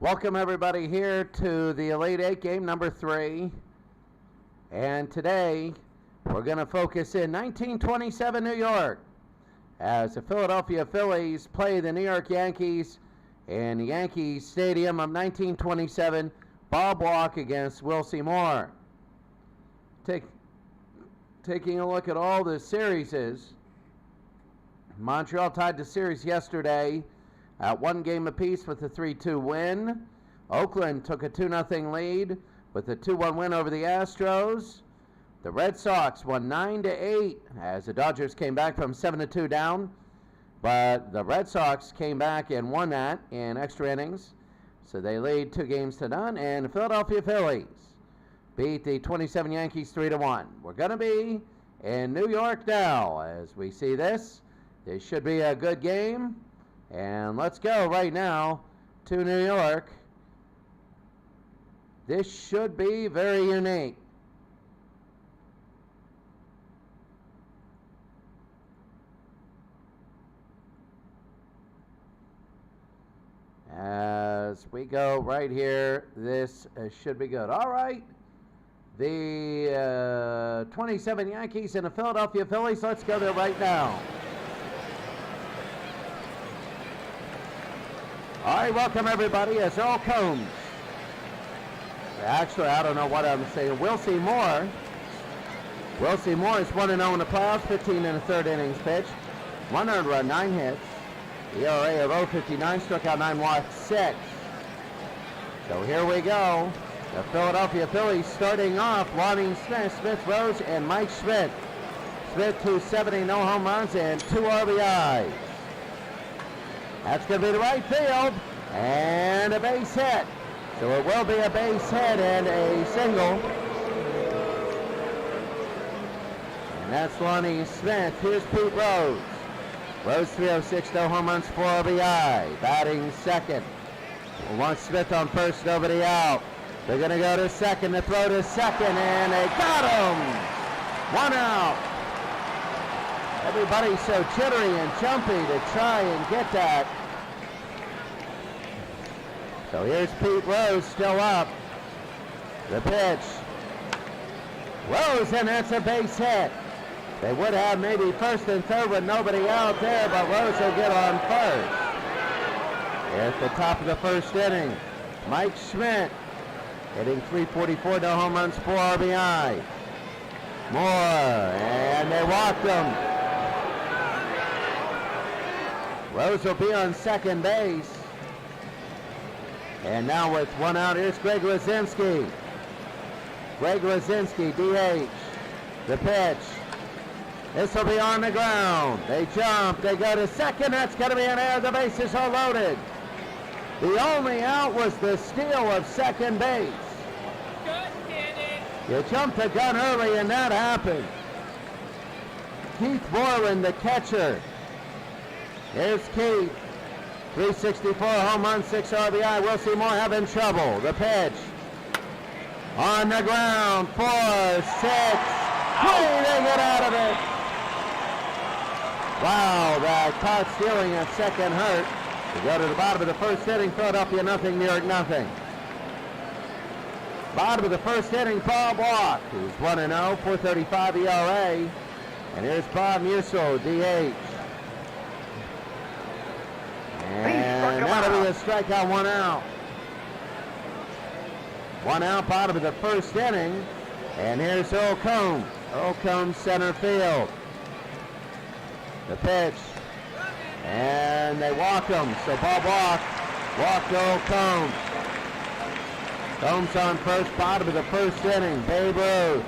Welcome everybody here to the Elite Eight game number 3. And today we're going to focus in 1927 New York as the Philadelphia Phillies play the New York Yankees in Yankee Stadium of 1927. Bob Walk against Wilcie Moore. Taking a look at all the series. Montreal tied the series yesterday at 1 game apiece with a 3-2 win. Oakland took a 2-0 lead with a 2-1 win over the Astros. The Red Sox won 9-8 as the Dodgers came back from 7-2 down. But the Red Sox came back and won that in extra innings. So they lead 2-0. And the Philadelphia Phillies beat the 27 Yankees 3-1. We're going to be in New York now as we see this. This should be a good game. And let's go right now to New York. This should be very unique. As we go right here, this should be good. All right. The 27 Yankees and the Philadelphia Phillies. Let's go there right now. All right, welcome everybody. As Earl Combs. Actually, I don't know what I'm saying. Wilcie Moore. Wilcie Moore is 1-0 in the playoffs, 15 in the third innings pitched. 1 earned run, 9 hits. ERA of 0.59, struck out 9, walked 6. So here we go. The Philadelphia Phillies starting off. Lonnie Smith, Smith Rose, and Mike Schmidt. Smith 270, no home runs, and 2 RBIs. That's going to be the right field, and a base hit. So it will be a base hit and a single. And that's Lonnie Smith. Here's Pete Rose. Rose 306, no home runs, 4 RBI. Batting second. We want Smith on first, nobody out. They're going to go to second, to throw to second, and they got him. 1 out. Everybody's so jittery and jumpy to try and get that. So here's Pete Rose still up. The pitch. Rose, and that's a base hit. They would have maybe first and third with nobody out there, but Rose will get on first. At the top of the first inning, Mike Schmidt hitting .344, no home runs, 4 RBI. Moore, and they walked him. Rose will be on second base. And now with 1 out, here's Greg Lazinski. Greg Lazinski, DH. The pitch. This will be on the ground. They jump. They go to second. That's going to be an error. The bases are loaded. The only out was the steal of second base. You jumped the gun early, and that happened. Keith Moreland, the catcher. Here's Keith. 364, home run, 6 RBI. Wilcie Moore having trouble. The pitch. On the ground. 4, 6, 3. They get out of it. Wow, that caught stealing at second hurt. We go to the bottom of the first inning. Philadelphia nothing, New York nothing. Bottom of the first inning, Bob Walk, who's 1-0, 4.35 ERA. And here's Bob Musil, DH. And that'll be a strikeout, 1 out. 1 out, bottom of the first inning. And here's Earl Combs. Earl Combs, center field. The pitch. And they walk him. So Bob walked Earl Combs. Combs on first, bottom of the first inning. Babe Ruth.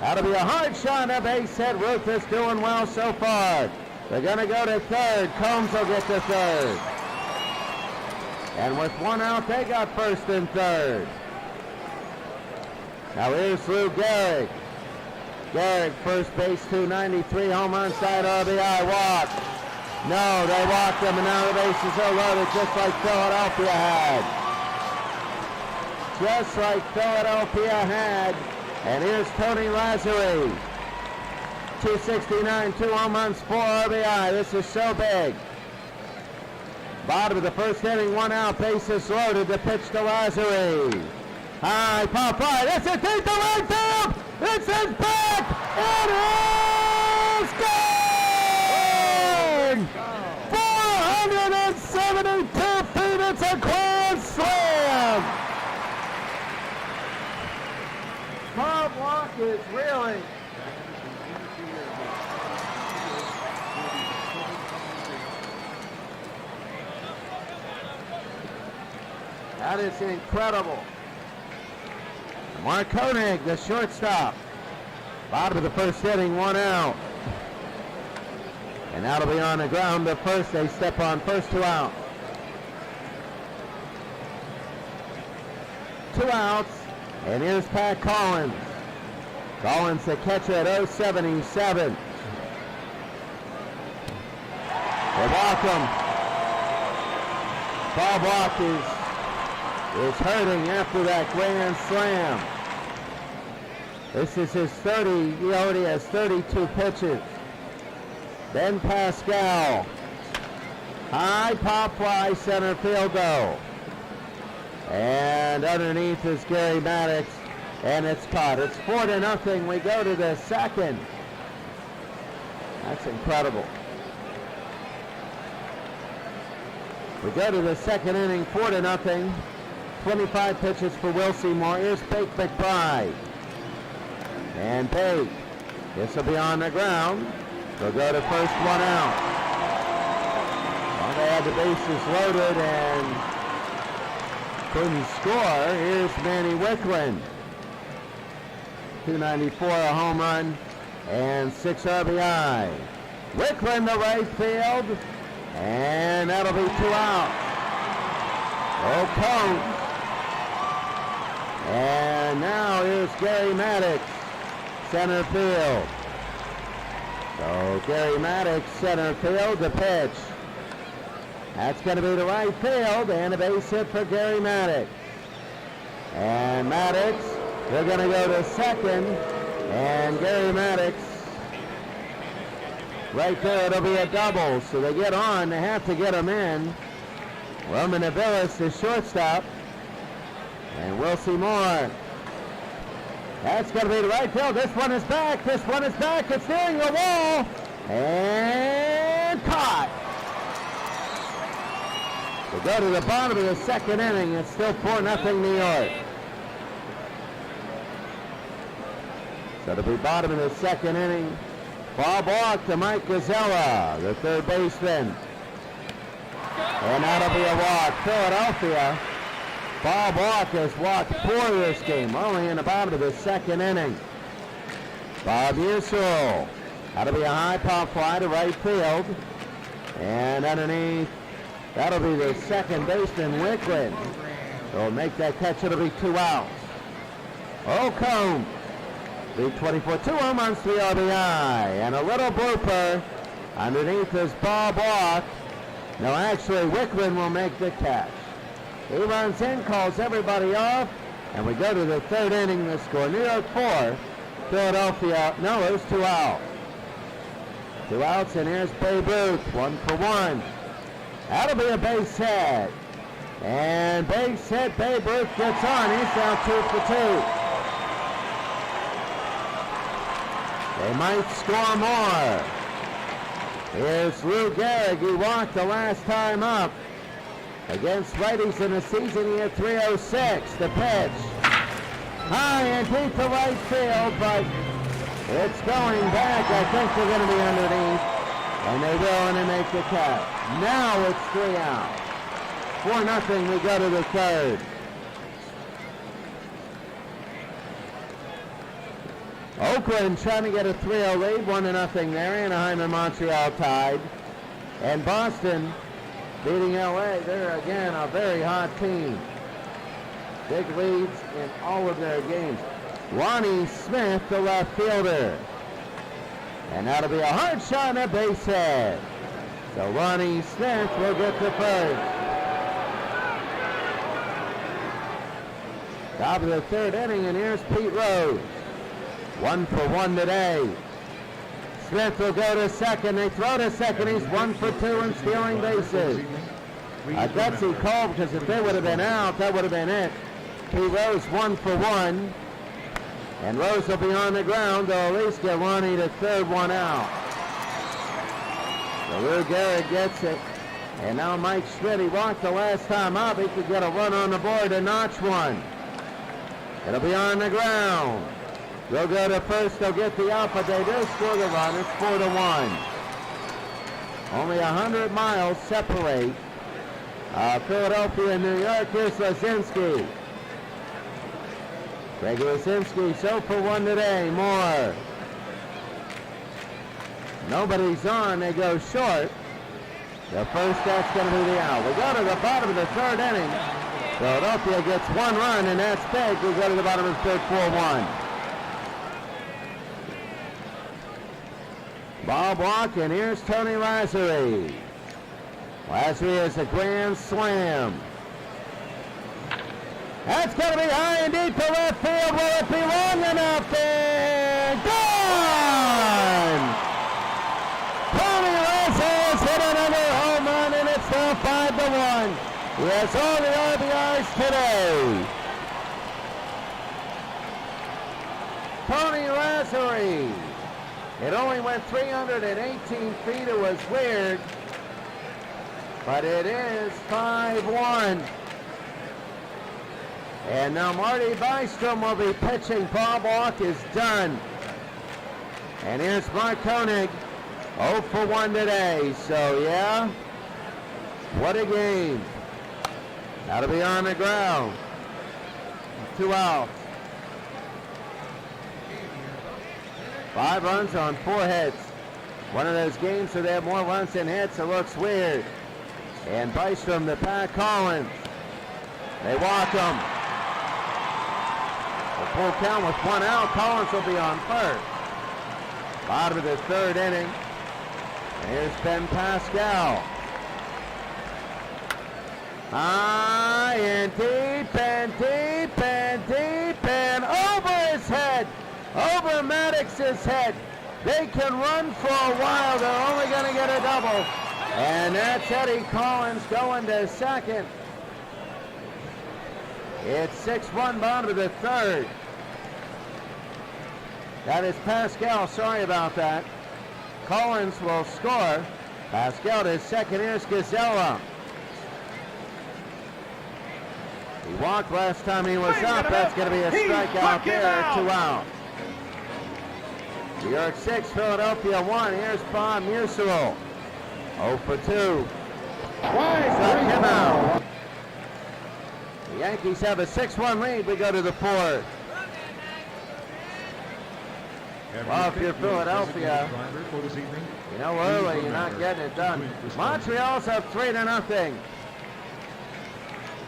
That'll be a hard shot, a base hit. Ruth is doing well so far. They're going to go to third. Combs will get to third. And with 1 out, they got first and third. Now here's Lou Gehrig. Gehrig, first base, 293, home run, side RBI, walk. No, they walked him, and now the bases are loaded, just like Philadelphia had. Just like Philadelphia had. And here's Tony Lazzari. 269, 2 home runs, 4 RBI. This is so big. Bottom of the first inning, 1 out, bases loaded. The pitch to Lazary. High pop fly. That's it. Deep to right field. It's his back. It is gone. 472 feet. It's a grand slam. Bob Walk is reeling. That is incredible. Mark Koenig, the shortstop. Bottom of the first inning, 1 out. And that'll be on the ground to first. They step on first, 2 out. 2 outs. And here's Pat Collins. Collins, the catcher at 077. They walk him. Bob Walk is hurting after that grand slam. This is his 30. He already has 32 pitches. Ben Pascal. High pop fly, center field goal. And underneath is Gary Maddox, and it's caught. It's 4-0. We go to the second. That's incredible. We go to the second inning, 4-0. 25 pitches for Will Seymour. Here's Bake McBride. And Bake. This will be on the ground. They'll go to first, 1 out. Well, they had the bases loaded and couldn't score. Here's Manny Wicklund. 294, a home run, and 6 RBI. Wicklund to right field, and that'll be 2 out. O'Cone. And now here's Gary Maddox, center field. So Gary Maddox, center field, the pitch. That's going to be the right field, and a base hit for Gary Maddox. And Maddox, they're going to go to second, and Gary Maddox, right there, it'll be a double. So they get on, they have to get him in. Roman Aviles, the shortstop. And Will Seymour. That's going to be the right field. This one is back. This one is back. It's nearing the wall. And caught. We go to the bottom of the second inning. It's still 4-0 New York. So to be bottom of the second inning, Bob Walk to Mike Gazzella, the third baseman. And that'll be a walk. Philadelphia. Bob Walk has walked 4 this game, only in the bottom of the second inning. Bob Usul. That'll be a high pop fly to right field. And underneath, that'll be the second baseman, Wicklund. They'll make that catch. It'll be 2 outs. O'Cone. 324, 2 home runs, 3 RBI. And a little blooper. Underneath is Bob Walk. No, actually, Wicklund will make the catch. He runs in, calls everybody off, and we go to the third inning. The score, New York 4, Philadelphia, no, it was 2 outs. 2 outs, and here's Babe Ruth, 1 for 1. That'll be a base hit. And base hit, Babe Ruth gets on. He's down 2 for 2. They might score more. Here's Lou Gehrig. He walked the last time up. Against righties in the season, he had 306. The pitch. High and deep to right field, but it's going back. I think they're going to be underneath. And they will, and they make the catch. Now it's 3 out. 4-0, we go to the third. Oakland trying to get a 3-0 lead, 1-0 there. Anaheim and Montreal tied. And Boston beating LA. They're again a very hot team. Big leads in all of their games. Ronnie Smith, the left fielder. And that'll be a hard shot and a base hit. So Ronnie Smith will get to first. Top of the third inning, and here's Pete Rose. 1 for 1 today. Smith will go to second. They throw to second. He's 1 for 2 and stealing bases. A gutsy call, because if they would have been out, that would have been it. He Rose 1 for 1. And Rose will be on the ground. They'll at least get Ronnie the third one out. So Lou Garrett gets it. And now Mike Schmidt, he walked the last time up. He could get a run on the board to notch one. It'll be on the ground. They'll go to first. They'll get the out, but they do score the run. It's 4-1. Only 100 miles separate Philadelphia and New York. Here's Lazinski. Greg Lazinski, so for 1 today. More. Nobody's on. They go short. The first, that's going to be the out. We go to the bottom of the third inning. Philadelphia gets 1 run, and that's big. We go to the bottom of the third, 4-1. Bob Walk, and here's Tony Lazary. Lazary is a grand slam. That's going to be high and deep to left field. Will it be long enough? And gone! Tony Lazary has hit another home run, and it's now 5-1. He has all the RBIs today. Tony Lazary. It only went 318 feet. It was weird. But it is 5-1. And now Marty Bystrom will be pitching. Bob Walk is done. And here's Mark Koenig. 0 for 1 today. So, yeah, what a game. That'll be on the ground. 2 outs. 5 runs on 4 hits. One of those games where they have more runs than hits. It looks weird. And Bystrom to Pat Collins. They walk him. A full count with 1 out. Collins will be on first. Bottom of the third inning. Here's Ben Pascal. High and deep and deep and deep and over his head. Over Maddox's head. They can run for a while. They're only going to get a double. And that's Eddie Collins going to second. It's 6-1 bottom of the third. That is Pascal. Sorry about that. Collins will score. Pascal to second. Here's Gazella. He walked last time he was up. That's going to be a strikeout there. 2 out. New York 6, Philadelphia 1. Here's Bob Musil. 0 for 2. Struck him out. The Yankees have a 6-1 lead. We go to the 4th. Well, if you're Philadelphia, you know early you're not getting it done. Montreal's up 3-0.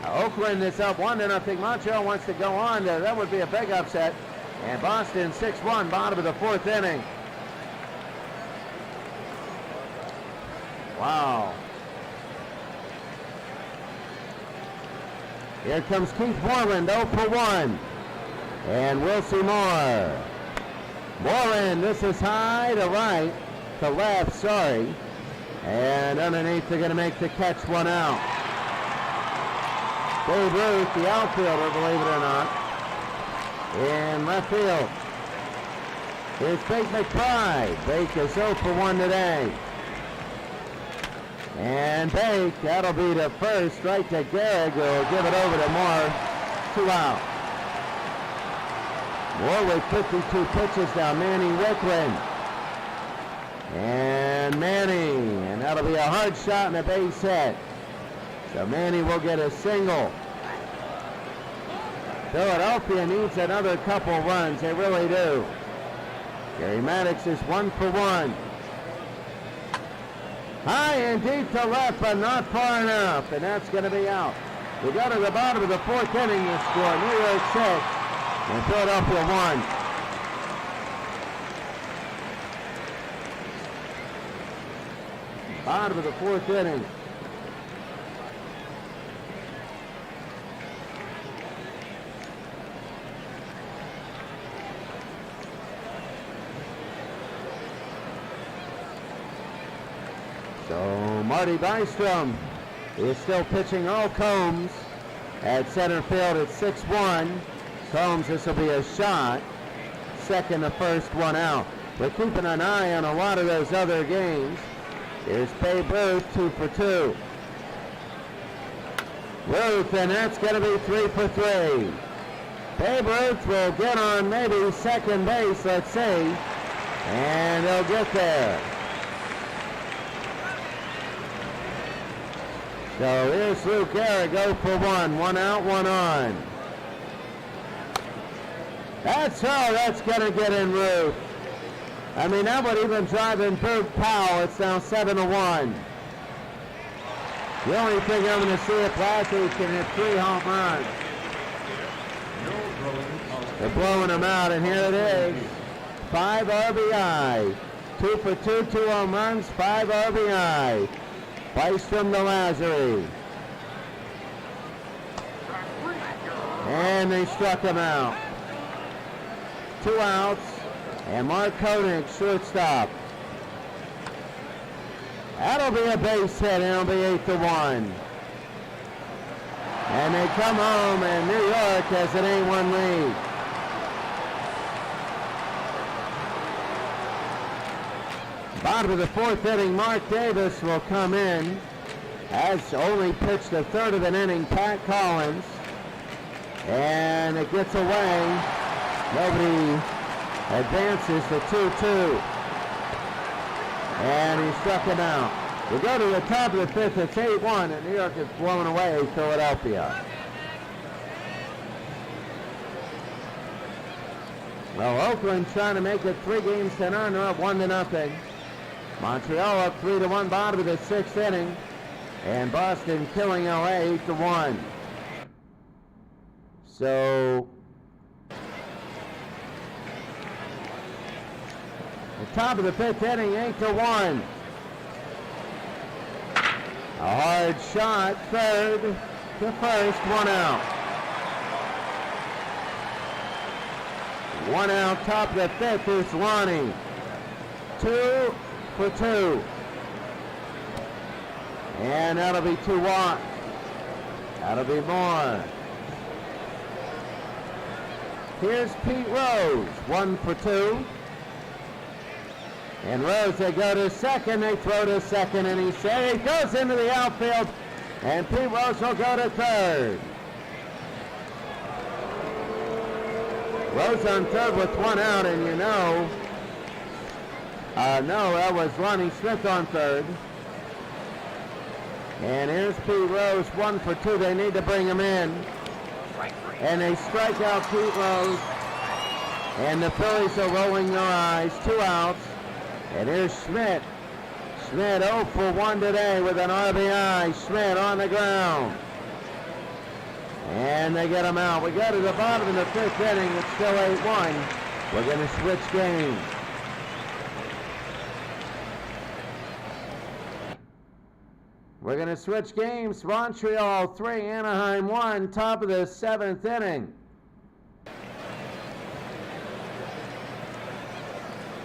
Oakland is up 1-0. Montreal wants to go on. That would be a big upset. And Boston 6-1, bottom of the 4th inning. Wow. Here comes Keith Moreland, 0 for 1. And we'll see more. Moreland, this is high to right, to left, sorry. And underneath, they're going to make the catch, 1 out. Dave Ruth, the outfielder, believe it or not, in left field. Here's Bake McBride. Bake is 0 for 1 today. And Bake, that'll be the first, right to Gehrig, who will give it over to Moore. 2 out. Moore with 52 pitches now. Manny Wickland. And Manny, and that'll be a hard shot and a base hit. So Manny will get a single. Philadelphia needs another couple runs. They really do. Gary Maddox is 1 for 1. High and deep to left, but not far enough, and that's going to be out. We go to the bottom of the 4th inning to score. New York 6 and Philadelphia 1. Bottom of the 4th inning. So Marty Bystrom He is still pitching. Earl Combs at center field at 6-1. Combs, this will be a shot. Second to first, one out. We're keeping an eye on a lot of those other games. Here's Babe Ruth, 2 for 2. Ruth, and that's going to be 3 for 3. Babe Ruth will get on maybe second base, let's see, and they'll get there. So here's Luke Gehrig, 0 for 1. One out, one on. That's going to get in Ruth. I mean, that would even drive in Bert Powell. It's now 7-1. The only thing I'm going to see if Lathy can hit 3 home runs. They're blowing them out, and here it is. 5 RBI. 2 for 2, 2 home runs, 5 RBI. Bystrom to Lazary. And they struck him out. 2 outs, and Mark Koenig, shortstop. That'll be a base hit, and it'll be 8-1. And they come home, and New York has an 8-1 lead. Bottom of the 4th inning, Mark Davis will come in. Has only pitched a third of an inning, Pat Collins. And it gets away. Nobody advances to 2-2. And he struck him out. We go to the top of the 5th. It's 8-1, and New York is blowing away Philadelphia. Well, Oakland trying to make it 3 games to none. They're up 1-0. Montreal up 3-1, bottom of the 6th inning. And Boston killing LA 8-1. So the top of the 5th inning, 8-1. A hard shot, third to first, 1 out. 1 out, top of the 5th is Lonnie. 2 for 2. And that'll be 2 walks. That'll be more. Here's Pete Rose, 1 for 2. And Rose, they go to second, they throw to second, and he says he goes into the outfield, and Pete Rose will go to third. Rose on third with 1 out, and you know, no, that was Lonnie Smith on third. And here's Pete Rose, 1 for 2. They need to bring him in. And they strike out Pete Rose. And the Phillies are rolling their eyes. 2 outs. And here's Schmidt. Schmidt 0 for 1 today with an RBI. Schmidt on the ground. And they get him out. We go to the bottom of the 5th inning. It's still 8-1. We're going to switch games. We're going to switch games. Montreal 3, Anaheim 1, top of the 7th inning.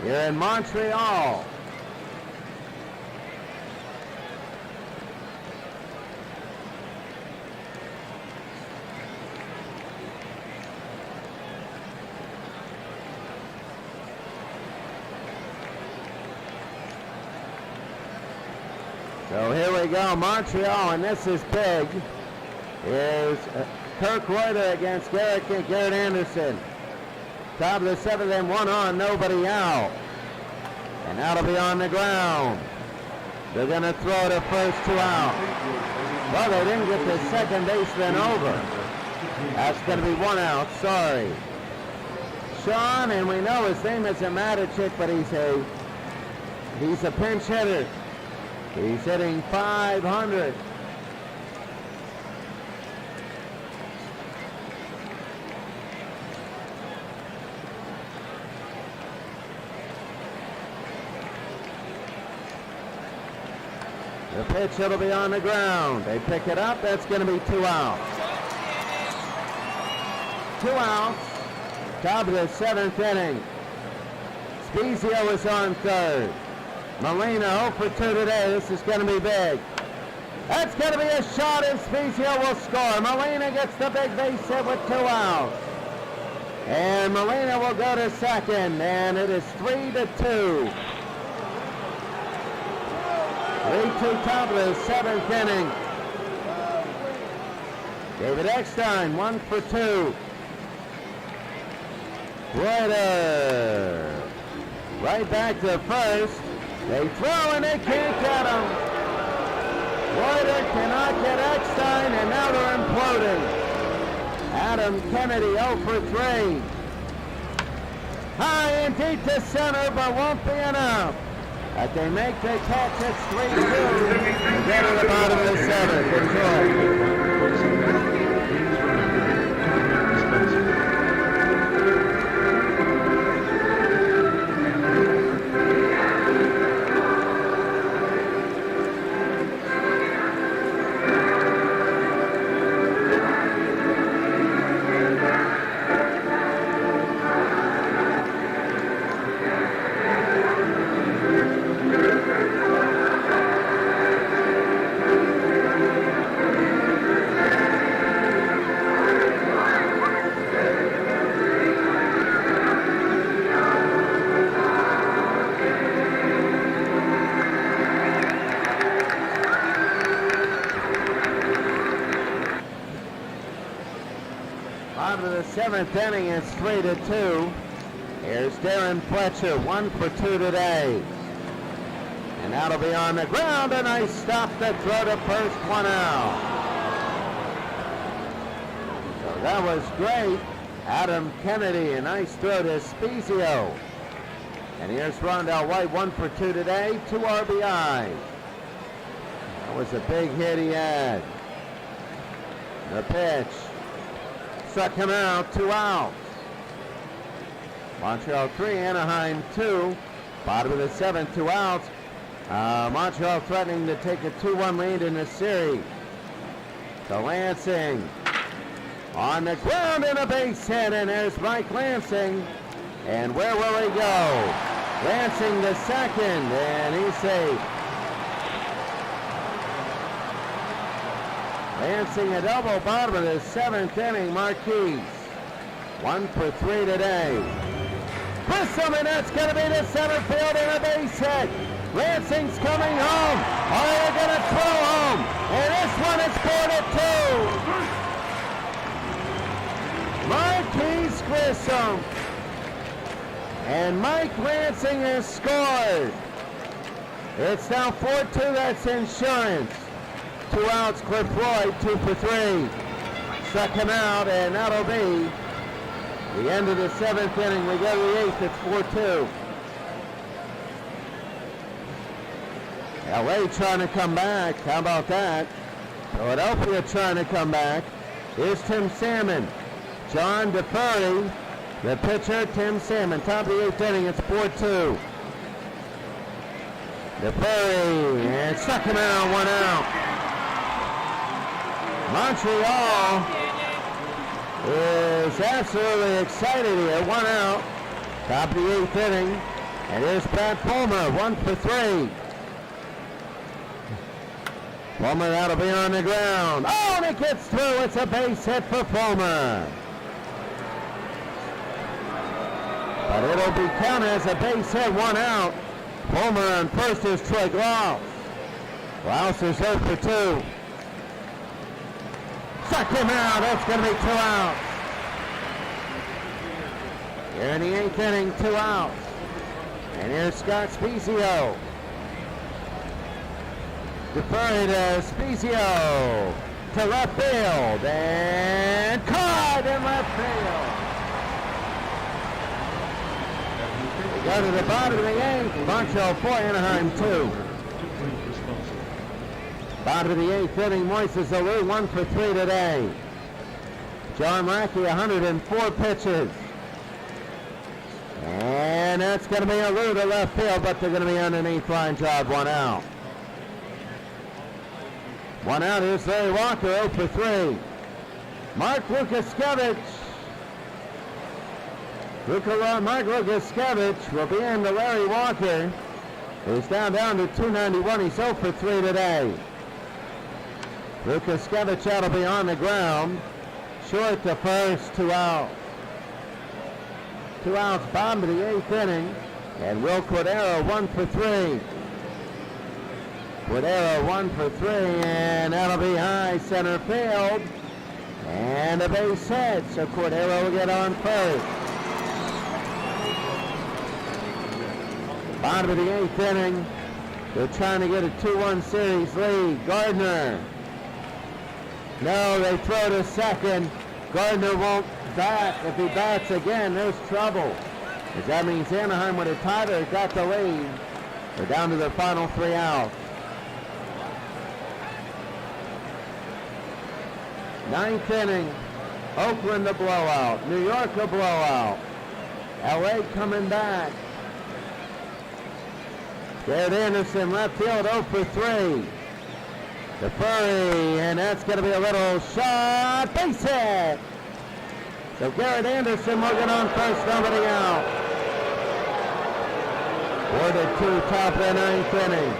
Here in Montreal. So here we go, Montreal, and this is big. Here's Kirk Reuter against Garrett Anderson. Top of the 7th and 1 on, nobody out. And that'll be on the ground. They're going to throw to first, 2 out. Well, they didn't get the second baseman over. That's going to be 1 out, sorry. Sean, and we know his name isn't Maticic, but he's a pinch hitter. He's hitting .500. The pitch, it'll be on the ground. They pick it up. That's going to be 2 outs. 2 outs. Top of the 7th inning. Spezio is on third. Molina 0 for 2 today. This is going to be big. That's going to be a shot, and Spezia will score. Molina gets the big base hit with 2 outs. And Molina will go to second, and it is 3-2. 3-2 top of the 7th inning. David Eckstein, 1 for 2. Reuter. Right back to first. They throw and they can't get him. Reuter cannot get Eckstein, and now they're imploding. Adam Kennedy 0 for 3. High and deep to center, but won't be enough. But they make the catch. It's 3-2. They get to the bottom of the 7th. Detroit. Bottom of the 7th inning, it's 3-2. Here's Darren Fletcher, 1 for 2 today. And that'll be on the ground. A nice stop to throw to first, 1 out. So that was great. Adam Kennedy, a nice throw to Spezio. And here's Rondell White, 1 for 2 today, 2 RBIs. That was a big hit he had. The pitch. Struck him out, 2 outs. Montreal 3, Anaheim 2. Bottom of the 7th, 2 outs. Montreal threatening to take a 2-1 lead in the series. So Lansing on the ground and a base hit, and there's Mike Lansing. And where will he go? Lansing to second, and he's safe. Lansing a double, bottom of the 7th inning. Marquise 1 for 3 today. Grissom, and that's going to be to center field and a base hit. Lansing's coming home. Are they going to throw home? And this one is 4-2. Marquise Grissom. And Mike Lansing has scored. It's now 4-2. That's insurance. 2 outs, Cliff Floyd, 2 for 3. Struck him out, and that'll be the end of the 7th inning. We go to the 8th, it's 4-2. LA trying to come back. How about that? Philadelphia trying to come back. Here's Tim Salmon. John DeFurry, the pitcher, Tim Salmon. Top of the 8th inning, it's 4-2. DeFurry, and struck him out, 1 out. Montreal is absolutely excited here. 1 out. Top of the 8th inning. And here's Pat Fulmer, 1 for 3. Fulmer, that'll be on the ground. Oh, and it gets through. It's a base hit for Fulmer. But it'll be counted as a base hit, 1 out. Fulmer on first is Troy Glaus. Glaus is 0 for 2. Struck him out. That's going to be 2 outs. Here in the 8th inning, 2 outs. And here's Scott Spezio. Deferred to Spezio to left field. And caught in left field. We go to the bottom of the 8th. Montreal 4, Anaheim 2. Bottom of the 8th inning, Moises Alou, 1 for 3 today. John Lackey, 104 pitches. And that's going to be Alou to left field, but they're going to be underneath line drive, 1 out. 1 out, here's Larry Walker, 0 for 3. Mark Lukaskevich. Mark Lukaskevich will be in to Larry Walker. He's down to 291. He's 0 for 3 today. Lukaskevich out will be on the ground. Short to first, 2 outs. 2 outs, bottom of the 8th inning. And Will Cordero 1 for 3. Cordero 1 for 3, and that'll be high center field. And a base hit, so Cordero will get on first. Bottom of the 8th inning. They're trying to get a 2-1 series lead. Gardner. No, they throw to second. Gardner won't bat. If he bats again, there's trouble. Because that means Anaheim would have tied or got the lead. They're down to their final 3 outs. 9th inning. Oakland a blowout. New York a blowout. LA coming back. Garrett Anderson left field 0 for 3. To Furry, and that's going to be a little shot. Base hit. So Garrett Anderson will get on first, nobody out. 4-2, top of the 9th inning.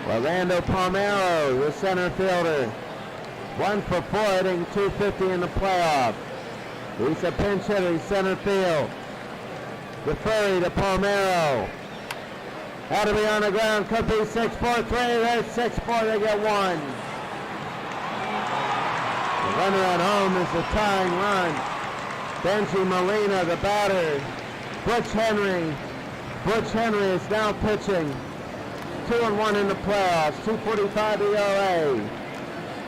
Orlando Palmeiro, the center fielder. 1 for 4, hitting .250 in the playoffs. He's a pinch hitter, he's center field. To Furry, to Palmeiro. Had to be on the ground, could be 6-4-3, there's 6-4, they get 1. The runner at home is the tying run. Benji Molina, the batter. Butch Henry. Butch Henry is now pitching. 2-1 in the playoffs, 2.45 ERA.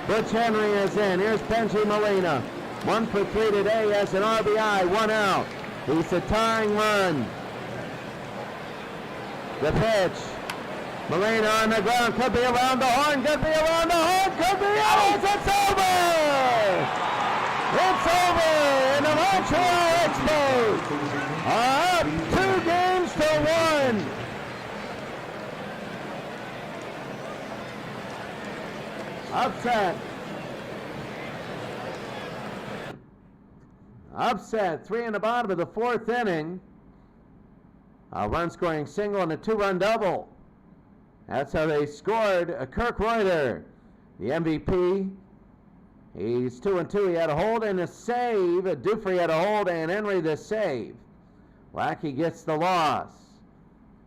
Butch Henry is in. Here's Benji Molina. 1 for 3 today as an RBI, 1 out. He's the tying run. The pitch. Molina on the ground, could be around the horn, could be around the horn, could be out. It's over! It's over! And the Montreal Expos are up 2 games to 1. Upset. Upset. 3 in the bottom of the 4th inning. A run-scoring single and a 2-run double. That's how they scored. Kirk Reuter, the MVP. He's 2-2. He had a hold and a save. Dufrey had a hold and Henry the save. Lackey gets the loss.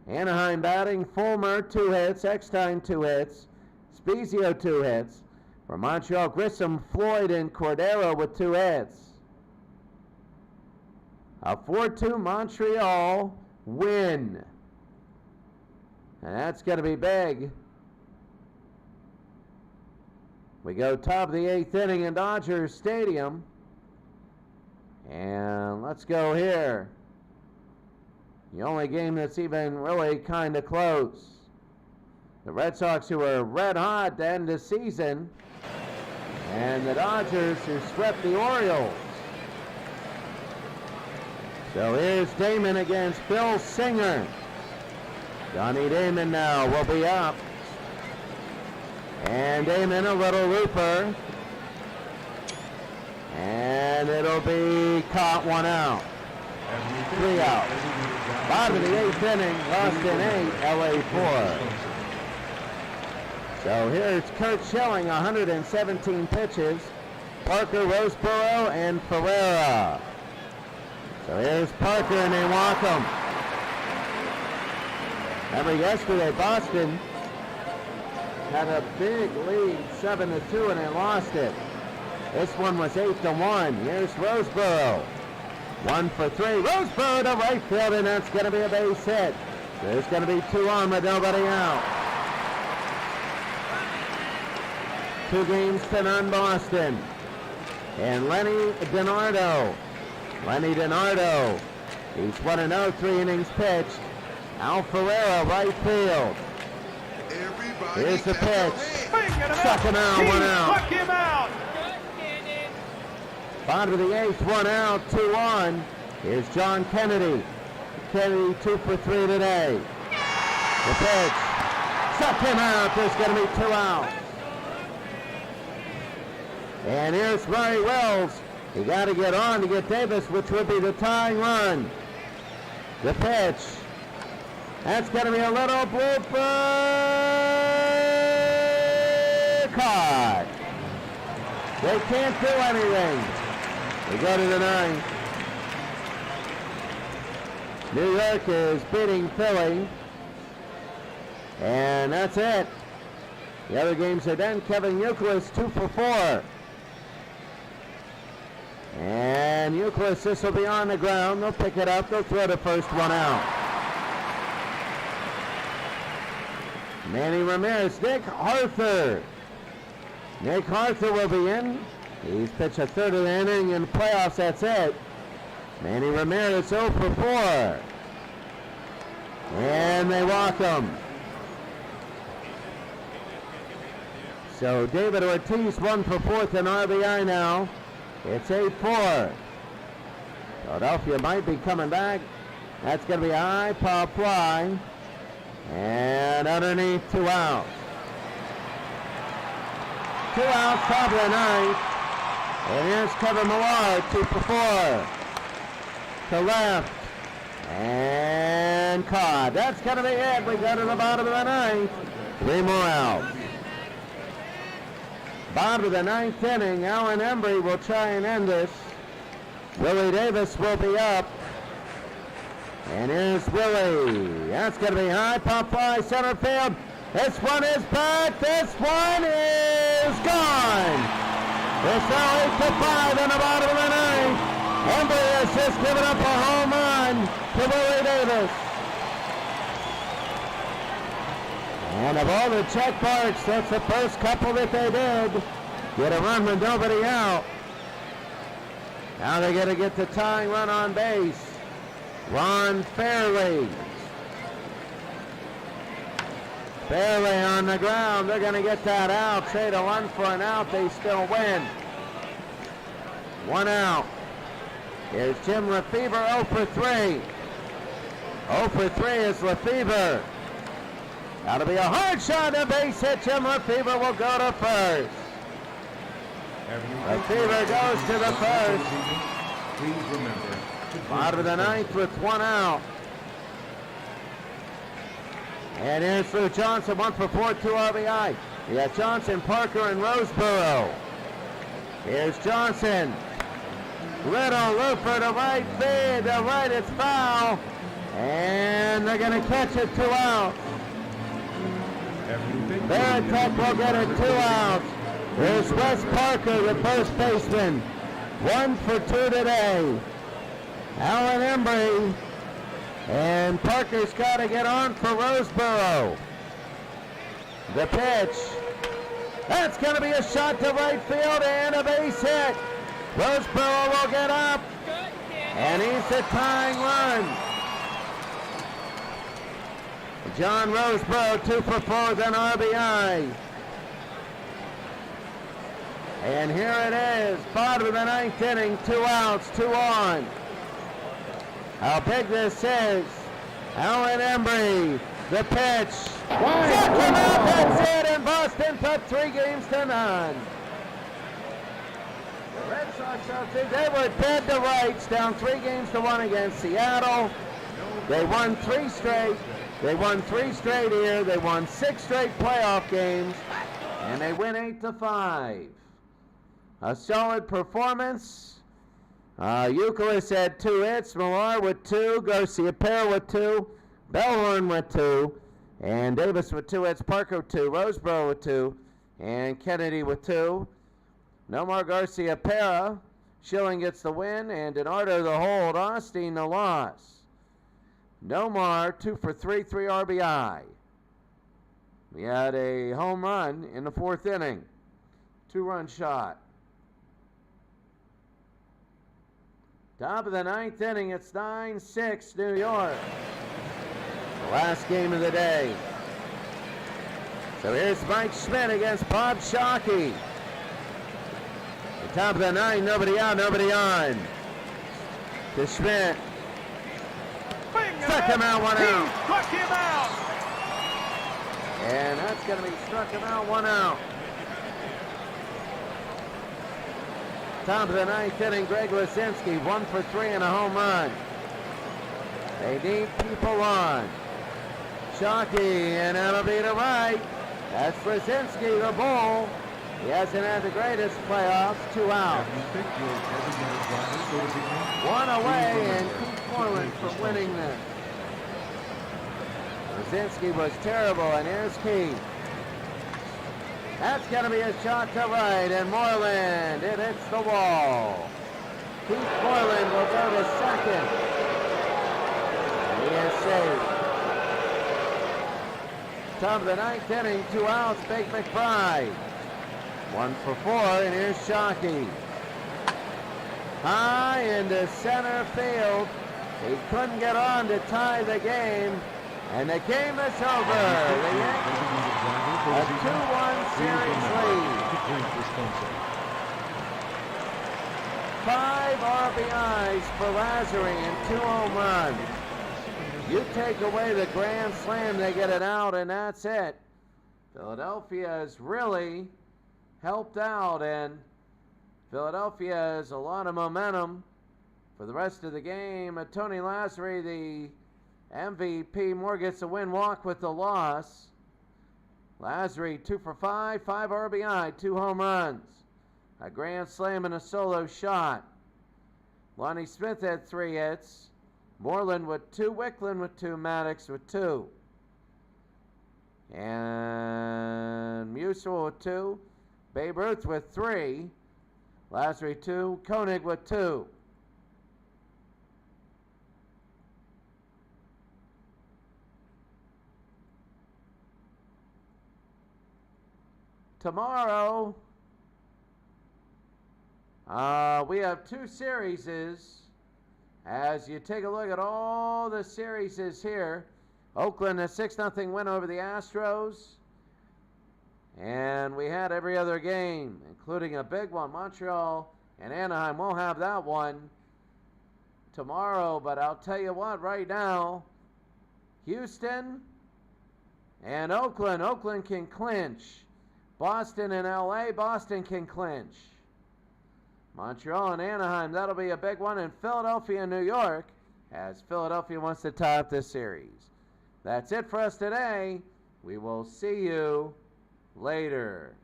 Anaheim batting. Fulmer 2 hits. Eckstein 2 hits. Spezio 2 hits. For Montreal, Grissom, Floyd, and Cordero with 2 hits. A 4-2 Montreal win. And that's going to be big. We go top of the 8th inning in Dodgers Stadium. And let's go here. The only game that's even really kind of close. The Red Sox, who were red hot to end the season, and the Dodgers, who swept the Orioles. So here's Damon against Bill Singer. Johnny Damon now will be up. And Damon a little looper. And it'll be caught, 1 out. 3 out. Bottom of the 8th inning, Boston 8, LA 4. So here's Kurt Schilling, 117 pitches. Parker, Roseboro, and Ferreira. So here's Parker, and they walk him. Remember yesterday, Boston had a big lead, 7-2, and they lost it. This one was 8-1. Here's Roseboro. 1 for 3. Roseboro to right field, and that's going to be a base hit. There's going to be 2 on with nobody out. 2 games to none, Boston. And Lenny DiNardo. Lenny DiNardo. He's 1-0, 3 innings pitched. Al Ferreira, right field. Here's the pitch. Struck him out, 1 out. Struck him out. Bottom of the 8th, 1 out, 2 on. Here's John Kennedy. Kennedy 2 for 3 today. The pitch. Struck him out. There's going to be 2 outs. And here's Murray Wells. He got to get on to get Davis, which would be the tying run. The pitch. That's going to be a little blooper. Caught. They can't do anything. We go to the ninth. New York is beating Philly. And that's it. The other games are done. Kevin Euclid 2 for 4. And Euclid, this will be on the ground. They'll pick it up. They'll throw the first one out. Manny Ramirez, Nick Arthur. Nick Arthur will be in. He's pitched a third of the inning in the playoffs. That's it. Manny Ramirez 0 for 4. And they walk him. So David Ortiz 1 for 4th in RBI now. It's 8-4. Philadelphia might be coming back. That's going to be a high pop fly. And underneath, 2 outs. 2 outs, top of the ninth. And here's Kevin Millar, 2 for 4. To left. And caught. That's going to be it. We go to the bottom of the ninth. 3 more outs. Bottom of the ninth inning. Alan Embry will try and end this. Willie Davis will be up. And here's Willie. That's going to be high pop fly center field. This one is back. This one is gone. It's now 8-5 in the bottom of the ninth. Embry has just given up a home run to Willie Davis. And of all the check marks, that's the first couple that they did. Get a run with nobody out. Now they're going to get the tying run on base. Ron Fairley. Fairley on the ground. They're going to get that out. Trade a run for an out. They still win. 1 out. Here's Jim Lefebvre 0 for 3. 0 for 3 is Lefebvre. That'll be a hard shot, a base hit. Jim Lefebvre will go to first. Lefebvre goes to the first. Please remember. Bottom of the ninth with 1 out. And here's Lou Johnson, 1 for 4, 2 RBI. We got Johnson, Parker, and Roseboro. Here's Johnson. Little looper to right field. To right, it's foul. And they're going to catch it 2 outs. Veritek will get it 2 outs. Here's Wes Parker, the first baseman. 1 for 2 today. Alan Embry. And Parker's got to get on for Roseboro. The pitch. That's going to be a shot to right field and a base hit. Roseboro will get up. And he's the tying run. John Roseboro, 2 for 4 with an RBI. And here it is, bottom of the ninth inning, 2 outs, 2 on. How big this is. Alan Embry, the pitch. Struck him out, that's it, and Boston put 3 games to none. The Red Sox, they were dead to rights, down 3 games to 1 against Seattle. They won 3 straight. They won 3 straight here. They won 6 straight playoff games, and they win 8-5. A solid performance. Euclid had 2 hits. Millar with 2. Garcia-Pera with 2. Bellhorn with 2. And Davis with 2 hits. Parker with 2. Roseboro with 2. And Kennedy with 2. No more Garcia-Pera. Schilling gets the win. And Denardo the hold. Austin the loss. Nomar, 2 for 3, 3 RBI. We had a home run in the 4th inning. 2-run shot. Top of the 9th inning, it's 9-6 New York. The last game of the day. So here's Mike Schmidt against Bob Shockey. The top of the 9th, nobody out, nobody on. To Schmidt. Struck him out, 1 out. Struck him out. And that's going to be struck him out, 1 out. Top of the 9th inning, Greg Lisinski, 1 for 3 and a home run. They need people on. Shockey, and that'll be to right. That's Lisinski, the bull. He hasn't had the greatest playoffs. 2 outs. One away, and Keith Moreland for winning this. Brzezinski was terrible, and here's Keith. That's going to be a shot to right, and Moreland, it hits the wall. Keith Moreland will go to second. And he is safe. Top of the ninth inning, 2 outs, Big McBride. 1 for 4, and here's Shockey. High into center field. He couldn't get on to tie the game, and the game is over. The Yankees a 2-1 series lead. 5 RBIs for Lazary and 2 home runs. You take away the grand slam, they get it out, and that's it. Philadelphia has really helped out, and Philadelphia has a lot of momentum for the rest of the game. Tony Lazary, the MVP, Moore gets a win-walk with the loss. Lazary 2 for 5, 5 RBI, 2 home runs, a grand slam and a solo shot. Lonnie Smith had 3 hits. Moreland with 2, Wicklund with 2, Maddox with 2. And Musial with 2, Babe Ruth with 3, Lazary 2, Koenig with 2. Tomorrow, we have 2 series. As you take a look at all the series here, Oakland a 6-0 win over the Astros. And we had every other game, including a big one. Montreal and Anaheim will have that one tomorrow. But I'll tell you what, right now, Houston and Oakland. Oakland can clinch. Boston and LA, Boston can clinch. Montreal and Anaheim, that'll be a big one. And Philadelphia and New York, as Philadelphia wants to tie up this series. That's it for us today. We will see you later.